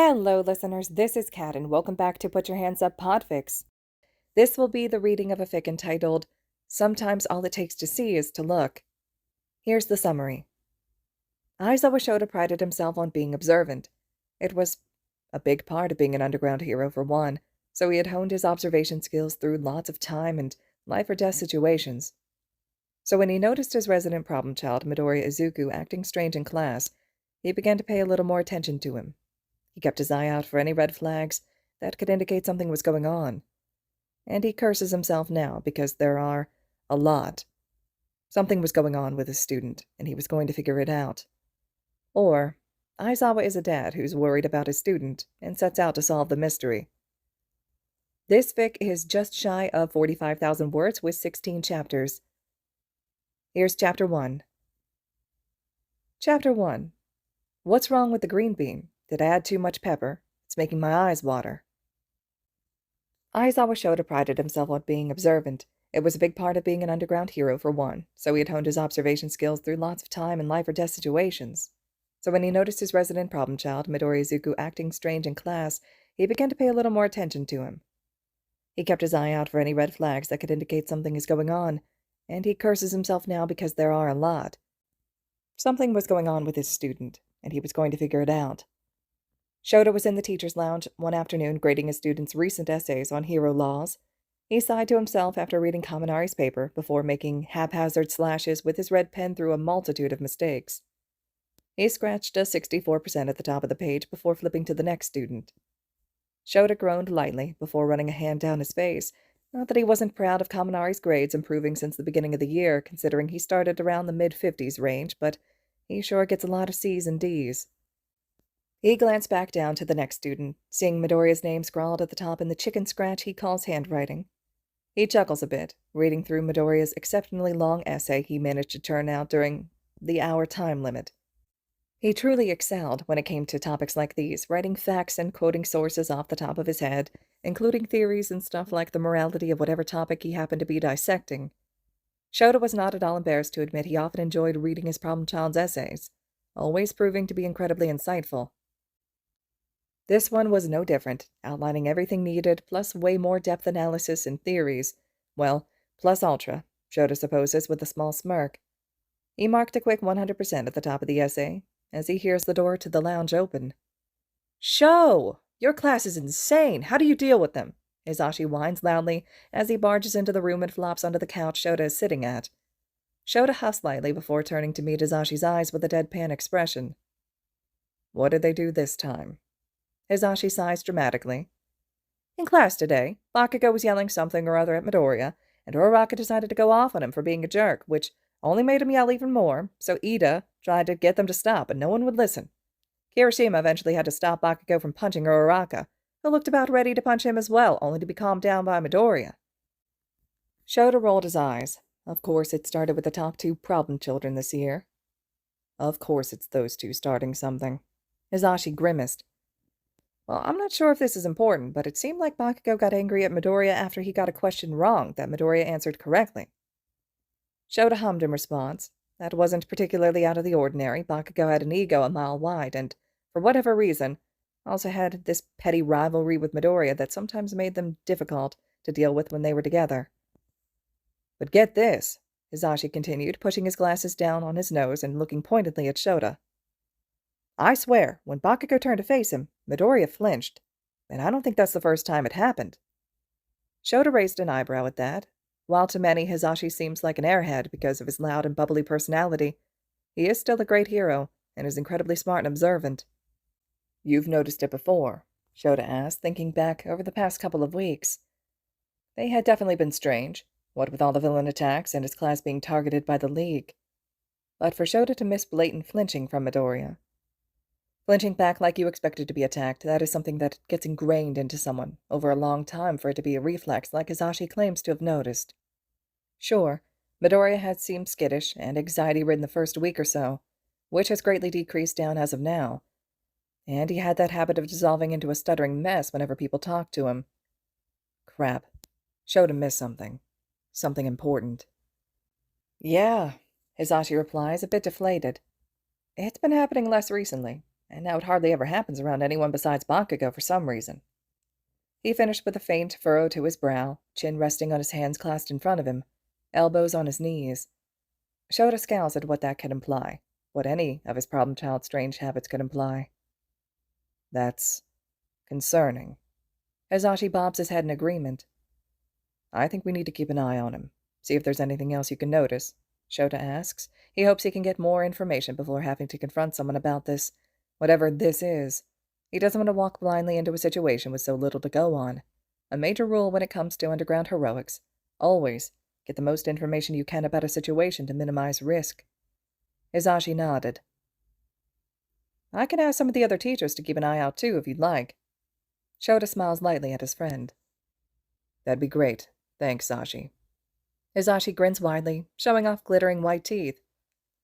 Hello, listeners. This is Kat, and welcome back to Put Your Hands Up Podfics. This will be the reading of a fic entitled, Sometimes All It Takes to See Is to Look. Here's the summary. Aizawa Shouta prided himself on being observant. It was a big part of being an underground hero, for one, so he had honed his observation skills through lots of time and life-or-death situations. So when he noticed his resident problem child, Midoriya Izuku, acting strange in class, he began to pay a little more attention to him. He kept his eye out for any red flags that could indicate something was going on. And he curses himself now because there are a lot. Something was going on with his student, and he was going to figure it out. Or, Aizawa is a dad who's worried about his student and sets out to solve the mystery. This fic is just shy of 45,000 words with 16 chapters. Here's Chapter 1. Chapter 1. What's wrong with the green bean? Did I add too much pepper? It's making my eyes water. Aizawa Shouta prided himself on being observant. It was a big part of being an underground hero, for one, so he had honed his observation skills through lots of time and life-or-death situations. So when he noticed his resident problem child, Midoriya Izuku, acting strange in class, he began to pay a little more attention to him. He kept his eye out for any red flags that could indicate something is going on, and he curses himself now because there are a lot. Something was going on with his student, and he was going to figure it out. Shouta was in the teacher's lounge one afternoon grading his students' recent essays on hero laws. He sighed to himself after reading Kaminari's paper before making haphazard slashes with his red pen through a multitude of mistakes. He scratched a 64% at the top of the page before flipping to the next student. Shouta groaned lightly before running a hand down his face. Not that he wasn't proud of Kaminari's grades improving since the beginning of the year, considering he started around the mid-50s range, but he sure gets a lot of C's and D's. He glanced back down to the next student, seeing Midoriya's name scrawled at the top in the chicken scratch he calls handwriting. He chuckles a bit, reading through Midoriya's exceptionally long essay he managed to turn out during the hour time limit. He truly excelled when it came to topics like these, writing facts and quoting sources off the top of his head, including theories and stuff like the morality of whatever topic he happened to be dissecting. Shouta was not at all embarrassed to admit he often enjoyed reading his problem child's essays, always proving to be incredibly insightful. This one was no different, outlining everything needed, plus way more depth analysis and theories. Well, plus ultra, Shouta supposes with a small smirk. He marked a quick 100% at the top of the essay, as he hears the door to the lounge open. "Sho! Your class is insane! How do you deal with them?" Hisashi whines loudly as he barges into the room and flops onto the couch Shouta is sitting at. Shouta huffs lightly before turning to meet Hisashi's eyes with a deadpan expression. "What did they do this time?" Hisashi sighs dramatically. "In class today, Bakugo was yelling something or other at Midoriya, and Uraraka decided to go off on him for being a jerk, which only made him yell even more, so Ida tried to get them to stop, but no one would listen. Kirishima eventually had to stop Bakugo from punching Uraraka, who looked about ready to punch him as well, only to be calmed down by Midoriya." Shouta rolled his eyes. Of course it started with the top two problem children this year. Of course it's those two starting something. Hisashi grimaced. "Well, I'm not sure if this is important, but it seemed like Bakugo got angry at Midoriya after he got a question wrong that Midoriya answered correctly." Shouta hummed in response. That wasn't particularly out of the ordinary. Bakugo had an ego a mile wide, and, for whatever reason, also had this petty rivalry with Midoriya that sometimes made them difficult to deal with when they were together. "But get this," Hisashi continued, pushing his glasses down on his nose and looking pointedly at Shouta. "I swear, when Bakugo turned to face him, Midoriya flinched. And I don't think that's the first time it happened." Shouta raised an eyebrow at that. While to many Hisashi seems like an airhead because of his loud and bubbly personality, he is still a great hero and is incredibly smart and observant. "You've noticed it before?" Shouta asked, thinking back over the past couple of weeks. They had definitely been strange, what with all the villain attacks and his class being targeted by the League. But for Shouta to miss blatant flinching from Midoriya. Flinching back like you expected to be attacked, that is something that gets ingrained into someone over a long time for it to be a reflex like Hisashi claims to have noticed. Sure, Midoriya had seemed skittish and anxiety-ridden the first week or so, which has greatly decreased down as of now. And he had that habit of dissolving into a stuttering mess whenever people talked to him. Crap. Shouta missed something. Something important. "Yeah," Hisashi replies, a bit deflated. "It's been happening less recently. and now it hardly ever happens around anyone besides Bakugo for some reason. He finished with a faint furrow to his brow, chin resting on his hands clasped in front of him, elbows on his knees. Shouta scowls at what that could imply, what any of his problem child's strange habits could imply. That's concerning. Hisashi bobs his head in agreement. I think we need to keep an eye on him. See if there's anything else you can notice, Shouta asks. He hopes he can get more information before having to confront someone about this, whatever this is. He doesn't want to walk blindly into a situation with so little to go on. A major rule when it comes to underground heroics. Always get the most information you can about a situation to minimize risk. Hisashi nodded. I can ask some of the other teachers to keep an eye out too, if you'd like. Shouta smiles lightly at his friend. That'd be great. Thanks, Sashi. Hisashi grins widely, showing off glittering white teeth.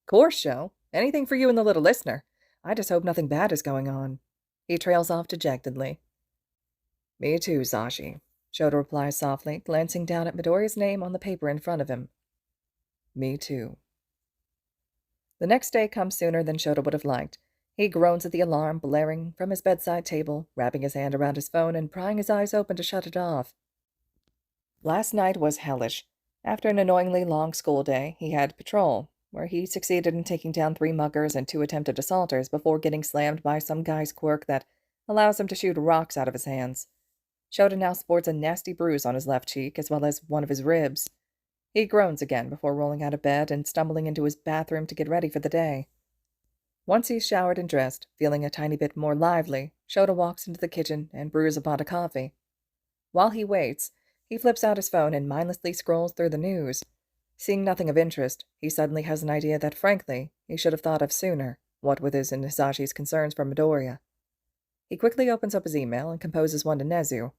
Course, Sho. Anything for you and the little listener. I just hope nothing bad is going on. He trails off dejectedly. Me too, Sashi, Shouta replies softly, glancing down at Midoriya's name on the paper in front of him. Me too. The next day comes sooner than Shouta would have liked. He groans at the alarm blaring from his bedside table, wrapping his hand around his phone and prying his eyes open to shut it off. Last night was hellish. After an annoyingly long school day, he had patrol, where he succeeded in taking down 3 muggers and 2 attempted assaulters before getting slammed by some guy's quirk that allows him to shoot rocks out of his hands. Shouta now sports a nasty bruise on his left cheek, as well as one of his ribs. He groans again before rolling out of bed and stumbling into his bathroom to get ready for the day. Once he's showered and dressed, feeling a tiny bit more lively, Shouta walks into the kitchen and brews a pot of coffee. While he waits, he flips out his phone and mindlessly scrolls through the news. Seeing nothing of interest, he suddenly has an idea that, frankly, he should have thought of sooner, what with his and Hisashi's concerns for Midoriya. He quickly opens up his email and composes one to Nezu,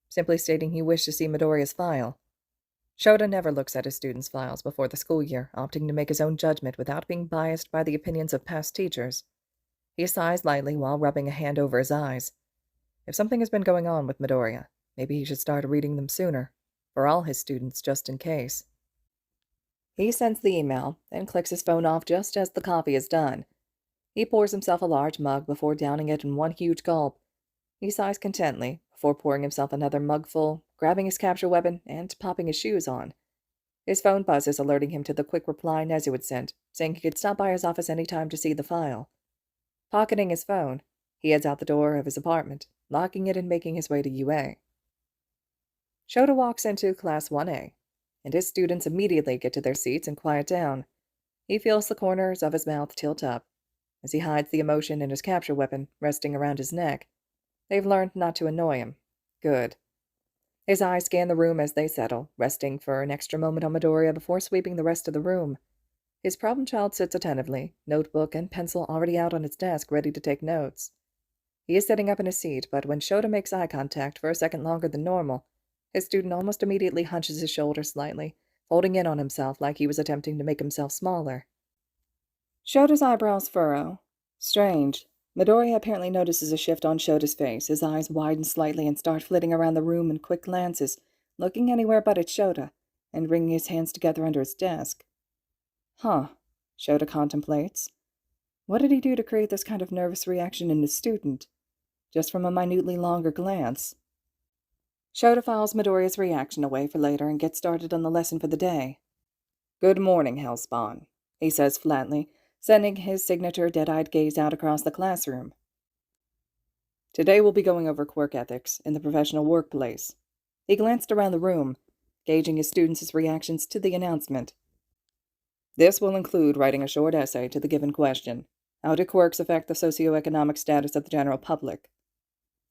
simply stating he wished to see Midoriya's file. Shouta never looks at his students' files before the school year, opting to make his own judgment without being biased by the opinions of past teachers. He sighs lightly while rubbing a hand over his eyes. If something has been going on with Midoriya, maybe he should start reading them sooner, for all his students, just in case. He sends the email, then clicks his phone off just as the coffee is done. He pours himself a large mug before downing it in one huge gulp. He sighs contently before pouring himself another mugful, grabbing his capture weapon, and popping his shoes on. His phone buzzes, alerting him to the quick reply Nezu had sent, saying he could stop by his office any time to see the file. Pocketing his phone, he heads out the door of his apartment, locking it and making his way to UA. Shouta walks into Class 1A, and his students immediately get to their seats and quiet down. He feels the corners of his mouth tilt up, as he hides the emotion in his capture weapon resting around his neck. They've learned not to annoy him. Good. His eyes scan the room as they settle, resting for an extra moment on Midoriya before sweeping the rest of the room. His problem child sits attentively, notebook and pencil already out on his desk, ready to take notes. He is sitting up in his seat, but when Shouta makes eye contact for a second longer than normal, his student almost immediately hunches his shoulders slightly, folding in on himself like he was attempting to make himself smaller. Shota's eyebrows furrow. Strange. Midoriya apparently notices a shift on Shota's face. His eyes widen slightly and start flitting around the room in quick glances, looking anywhere but at Shouta, and wringing his hands together under his desk. Huh, Shouta contemplates. What did he do to create this kind of nervous reaction in his student? Just from a minutely longer glance. Shouta files Midoriya's reaction away for later and gets started on the lesson for the day. Good morning, Hellspawn, he says flatly, sending his signature dead-eyed gaze out across the classroom. Today we'll be going over quirk ethics in the professional workplace. He glanced around the room, gauging his students' reactions to the announcement. This will include writing a short essay to the given question. How do quirks affect the socioeconomic status of the general public?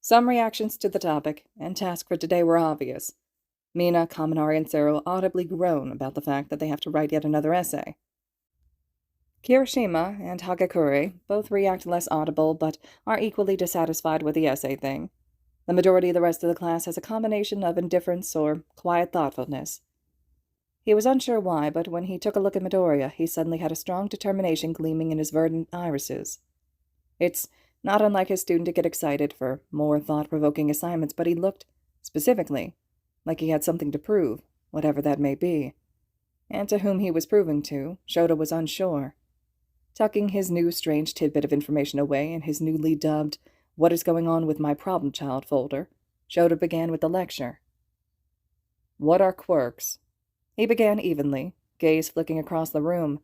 Some reactions to the topic and task for today were obvious. Mina, Kaminari, and Sero audibly groan about the fact that they have to write yet another essay. Kirishima and Hagakure both react less audible, but are equally dissatisfied with the essay thing. The majority of the rest of the class has a combination of indifference or quiet thoughtfulness. He was unsure why, but when he took a look at Midoriya, he suddenly had a strong determination gleaming in his verdant irises. It's not unlike his student to get excited for more thought-provoking assignments, but he looked, specifically, like he had something to prove, whatever that may be. And to whom he was proving to, Shouta was unsure. Tucking his new strange tidbit of information away in his newly dubbed "What is Going On with My Problem Child" folder, Shouta began with the lecture. What are quirks? He began evenly, gaze flicking across the room.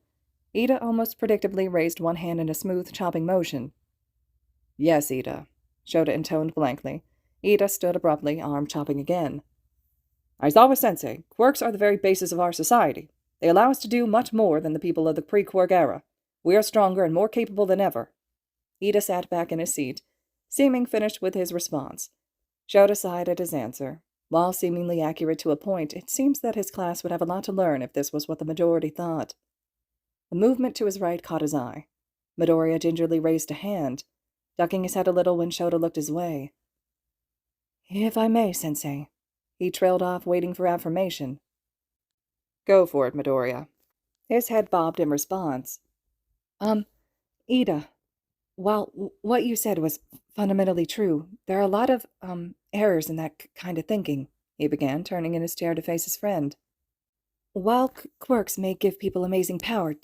Ida almost predictably raised one hand in a smooth, chopping motion. Yes, Ida, Shouta intoned blankly. Ida stood abruptly, arm chopping again. Aizawa-sensei, quirks are the very basis of our society. They allow us to do much more than the people of the pre-quirk era. We are stronger and more capable than ever. Ida sat back in his seat, seeming finished with his response. Shouta sighed at his answer. While seemingly accurate to a point, it seems that his class would have a lot to learn if this was what the majority thought. A movement to his right caught his eye. Midoriya gingerly raised a hand, ducking his head a little when Shouta looked his way. If I may, Sensei. He trailed off, waiting for affirmation. Go for it, Midoriya. His head bobbed in response. Ida, while what you said was fundamentally true, there are a lot of, errors in that kind of thinking, he began, turning in his chair to face his friend. While quirks may give people amazing power,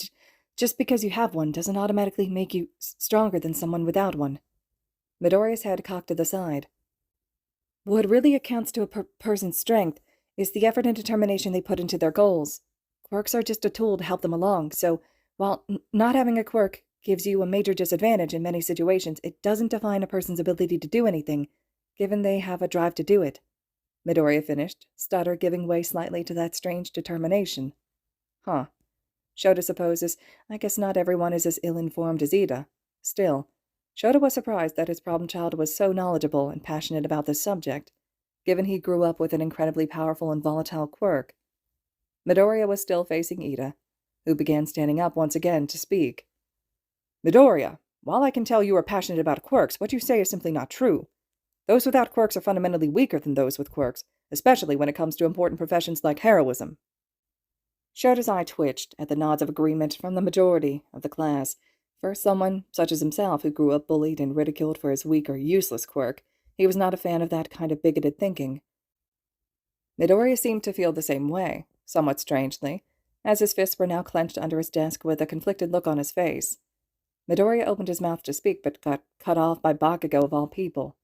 just because you have one doesn't automatically make you stronger than someone without one. Midoriya's head cocked to the side. What really accounts to a person's strength is the effort and determination they put into their goals. Quirks are just a tool to help them along, so while not having a quirk gives you a major disadvantage in many situations, it doesn't define a person's ability to do anything, given they have a drive to do it. Midoriya finished, stutter giving way slightly to that strange determination. Huh. Shouta supposes, I guess not everyone is as ill-informed as Ida. Still, Shouta was surprised that his problem child was so knowledgeable and passionate about this subject, given he grew up with an incredibly powerful and volatile quirk. Midoriya was still facing Ida, who began standing up once again to speak. Midoriya, while I can tell you are passionate about quirks, what you say is simply not true. Those without quirks are fundamentally weaker than those with quirks, especially when it comes to important professions like heroism. Shouta's eye twitched at the nods of agreement from the majority of the class. For someone such as himself who grew up bullied and ridiculed for his weak or useless quirk, he was not a fan of that kind of bigoted thinking. Midoriya seemed to feel the same way, somewhat strangely, as his fists were now clenched under his desk with a conflicted look on his face. Midoriya opened his mouth to speak, but got cut off by Bakugo of all people.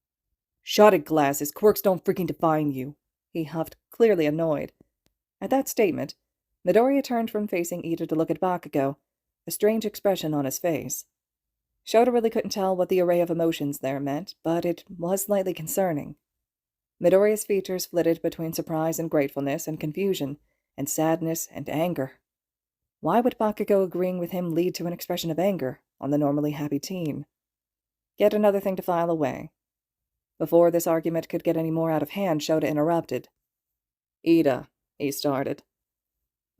Shut it, glasses. Quirks don't freaking define you, he huffed, clearly annoyed. At that statement, Midoriya turned from facing Ida to look at Bakugo, a strange expression on his face. Shouta really couldn't tell what the array of emotions there meant, but it was slightly concerning. Midoriya's features flitted between surprise and gratefulness and confusion, and sadness and anger. Why would Bakugo agreeing with him lead to an expression of anger on the normally happy teen? Yet another thing to file away. Before this argument could get any more out of hand, Shouta interrupted. Ida, he started.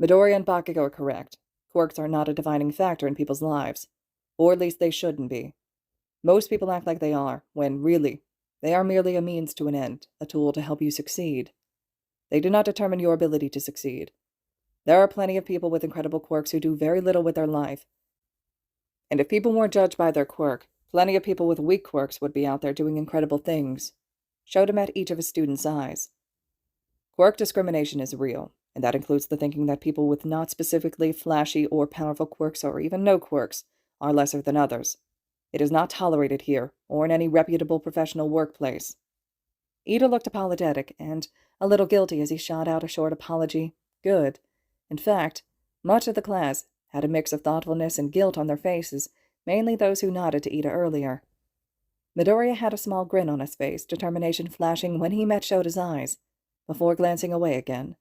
Midoriya and Bakugo are correct. Quirks are not a defining factor in people's lives. Or at least they shouldn't be. Most people act like they are, when, really, they are merely a means to an end, a tool to help you succeed. They do not determine your ability to succeed. There are plenty of people with incredible quirks who do very little with their life. And if people weren't judged by their quirk, plenty of people with weak quirks would be out there doing incredible things. Shouta met each of his students' eyes. Quirk discrimination is real, and that includes the thinking that people with not specifically flashy or powerful quirks or even no quirks are lesser than others. It is not tolerated here, or in any reputable professional workplace. Ida looked apologetic and a little guilty as he shot out a short apology. Good. In fact, much of the class had a mix of thoughtfulness and guilt on their faces, mainly those who nodded to Ida earlier. Midoriya had a small grin on his face, determination flashing when he met Shota's eyes, before glancing away again.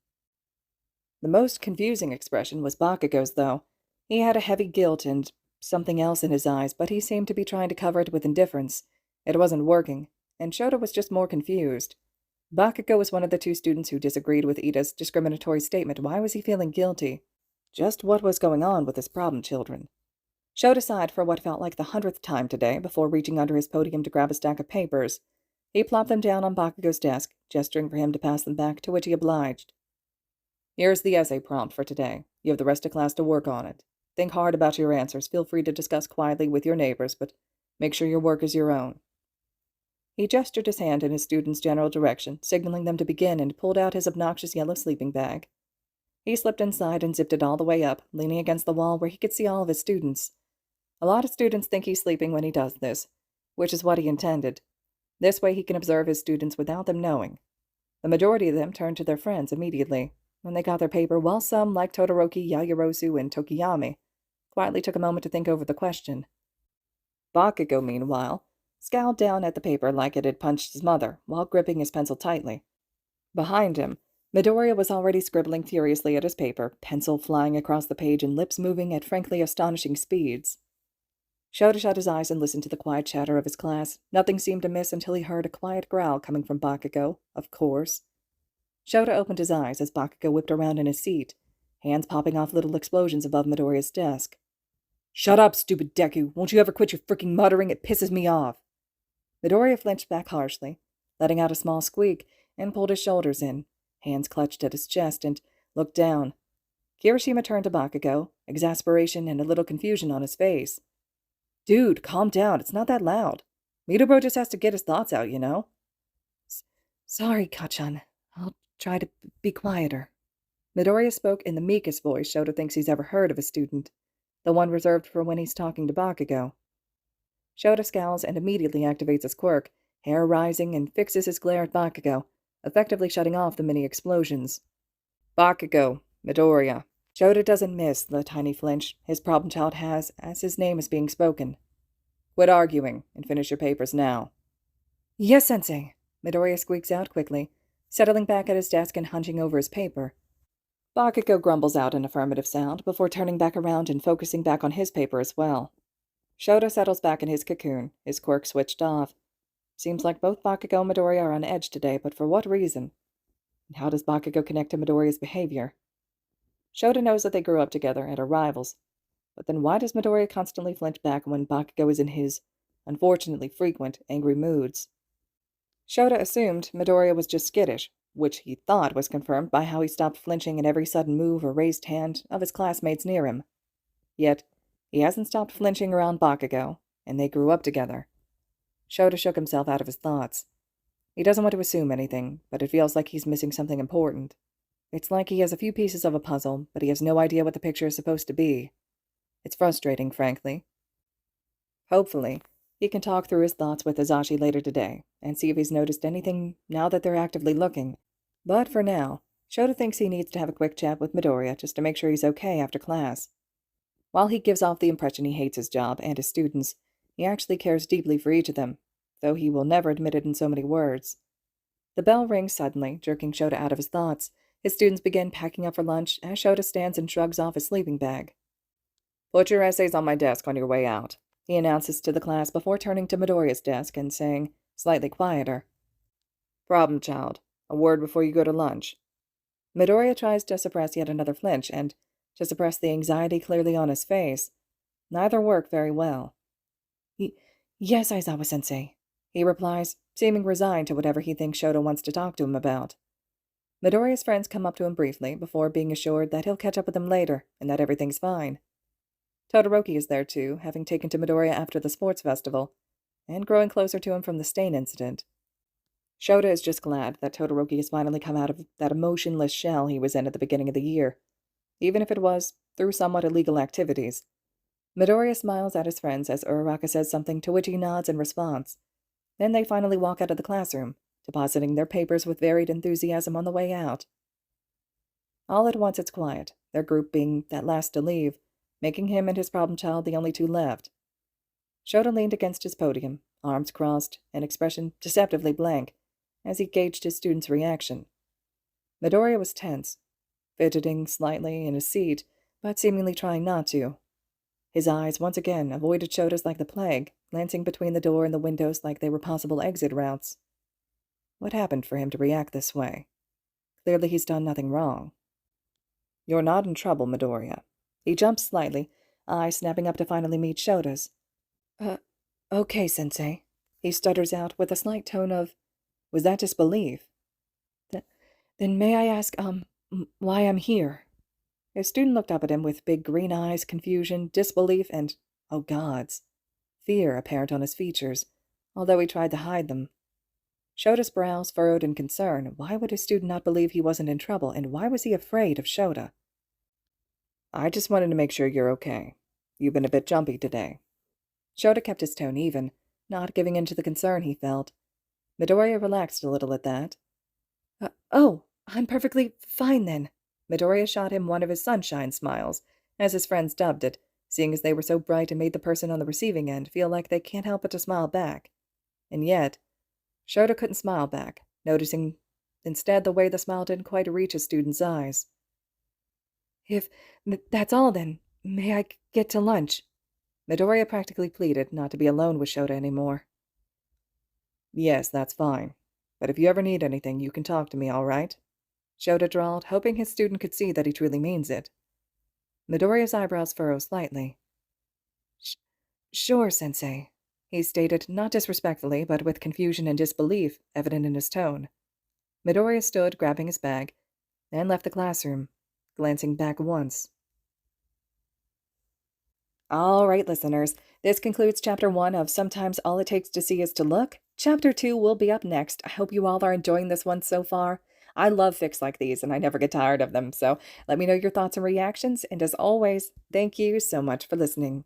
The most confusing expression was Bakugo's, though. He had a heavy guilt and something else in his eyes, but he seemed to be trying to cover it with indifference. It wasn't working, and Shouta was just more confused. Bakugo was one of the two students who disagreed with Ida's discriminatory statement. Why was he feeling guilty? Just what was going on with his problem children? Shouta sighed for what felt like the 100th time today before reaching under his podium to grab a stack of papers. He plopped them down on Bakugo's desk, gesturing for him to pass them back, to which he obliged. Here's the essay prompt for today. You have the rest of class to work on it. Think hard about your answers. Feel free to discuss quietly with your neighbors, but make sure your work is your own. He gestured his hand in his students' general direction, signaling them to begin, and pulled out his obnoxious yellow sleeping bag. He slipped inside and zipped it all the way up, leaning against the wall where he could see all of his students. A lot of students think he's sleeping when he does this, which is what he intended. This way he can observe his students without them knowing. The majority of them turned to their friends immediately when they got their paper, while some, like Todoroki, Yaoyorozu, and Tokiyami, quietly took a moment to think over the question. Bakugo, meanwhile, scowled down at the paper like it had punched his mother, while gripping his pencil tightly. Behind him, Midoriya was already scribbling furiously at his paper, pencil flying across the page and lips moving at frankly astonishing speeds. Shouta shut his eyes and listened to the quiet chatter of his class. Nothing seemed amiss until he heard a quiet growl coming from Bakugo, of course. Shouta opened his eyes as Bakugo whipped around in his seat, hands popping off little explosions above Midoriya's desk. "Shut up, stupid Deku! Won't you ever quit your freaking muttering? It pisses me off!" Midoriya flinched back harshly, letting out a small squeak, and pulled his shoulders in, hands clutched at his chest, and looked down. Kirishima turned to Bakugo, exasperation and a little confusion on his face. "Dude, calm down. It's not that loud. Midoriya just has to get his thoughts out, you know?" "Sorry, Kachan. I'll try to be quieter." Midoriya spoke in the meekest voice Shouta thinks he's ever heard of a student, the one reserved for when he's talking to Bakugo. Shouta scowls and immediately activates his quirk, hair rising, and fixes his glare at Bakugo, effectively shutting off the mini explosions. "Bakugo, Midoriya." Shouta doesn't miss the tiny flinch his problem child has as his name is being spoken. "Quit arguing and finish your papers now." "Yes, Sensei," Midoriya squeaks out quickly, settling back at his desk and hunching over his paper. Bakugo grumbles out an affirmative sound before turning back around and focusing back on his paper as well. Shouta settles back in his cocoon, his quirk switched off. Seems like both Bakugo and Midoriya are on edge today, but for what reason? And how does Bakugo connect to Midoriya's behavior? Shouta knows that they grew up together and are rivals, but then why does Midoriya constantly flinch back when Bakugo is in his, unfortunately frequent, angry moods? Shouta assumed Midoriya was just skittish, which he thought was confirmed by how he stopped flinching at every sudden move or raised hand of his classmates near him. Yet, he hasn't stopped flinching around Bakugo, and they grew up together. Shouta shook himself out of his thoughts. He doesn't want to assume anything, but it feels like he's missing something important. It's like he has a few pieces of a puzzle, but he has no idea what the picture is supposed to be. It's frustrating, frankly. Hopefully, he can talk through his thoughts with Azashi later today, and see if he's noticed anything now that they're actively looking. But for now, Shouta thinks he needs to have a quick chat with Midoriya just to make sure he's okay after class. While he gives off the impression he hates his job and his students, he actually cares deeply for each of them, though he will never admit it in so many words. The bell rings suddenly, jerking Shouta out of his thoughts. His students begin packing up for lunch as Shouta stands and shrugs off his sleeping bag. "Put your essays on my desk on your way out," he announces to the class before turning to Midoriya's desk and saying, slightly quieter, "Problem child, a word before you go to lunch." Midoriya tries to suppress yet another flinch and to suppress the anxiety clearly on his face. Neither work very well. Yes, Aizawa-sensei," he replies, seeming resigned to whatever he thinks Shouta wants to talk to him about. Midoriya's friends come up to him briefly before being assured that he'll catch up with them later and that everything's fine. Todoroki is there too, having taken to Midoriya after the sports festival, and growing closer to him from the stain incident. Shouta is just glad that Todoroki has finally come out of that emotionless shell he was in at the beginning of the year, even if it was through somewhat illegal activities. Midoriya smiles at his friends as Uraraka says something to which he nods in response. Then they finally walk out of the classroom, depositing their papers with varied enthusiasm on the way out. All at once it's quiet, their group being that last to leave, making him and his problem child the only two left. Shouta leaned against his podium, arms crossed, an expression deceptively blank, as he gauged his student's reaction. Midoriya was tense, fidgeting slightly in his seat, but seemingly trying not to. His eyes once again avoided Shota's like the plague, glancing between the door and the windows like they were possible exit routes. What happened for him to react this way? Clearly he's done nothing wrong. "You're not in trouble, Midoriya." He jumps slightly, eyes snapping up to finally meet Shota's. Okay, Sensei," he stutters out with a slight tone of, was that disbelief? Then may I ask, why I'm here?" His student looked up at him with big green eyes, confusion, disbelief, and, oh gods, fear apparent on his features, although he tried to hide them. Shota's brows furrowed in concern. Why would his student not believe he wasn't in trouble, and why was he afraid of Shouta? "I just wanted to make sure you're okay. You've been a bit jumpy today. Shouta kept his tone even, not giving in to the concern he felt. Midoriya relaxed a little at that. Oh, I'm perfectly fine then. Midoriya shot him one of his sunshine smiles, as his friends dubbed it, seeing as they were so bright and made the person on the receiving end feel like they can't help but to smile back. And yet, Shouta couldn't smile back, noticing instead the way the smile didn't quite reach his student's eyes. If that's all, then, may I get to lunch? Midoriya practically pleaded not to be alone with Shouta anymore. Yes, that's fine. But if you ever need anything, you can talk to me, all right? Shouta drawled, hoping his student could see that he truly means it. Midoriya's eyebrows furrowed slightly. Sure, Sensei, he stated, not disrespectfully, but with confusion and disbelief evident in his tone. Midoriya stood, grabbing his bag, and left the classroom, glancing back once. All right, listeners, this concludes Chapter 1 of Sometimes All It Takes to See Is to Look. Chapter 2 will be up next. I hope you all are enjoying this one so far. I love fics like these, and I never get tired of them, so let me know your thoughts and reactions, and as always, thank you so much for listening.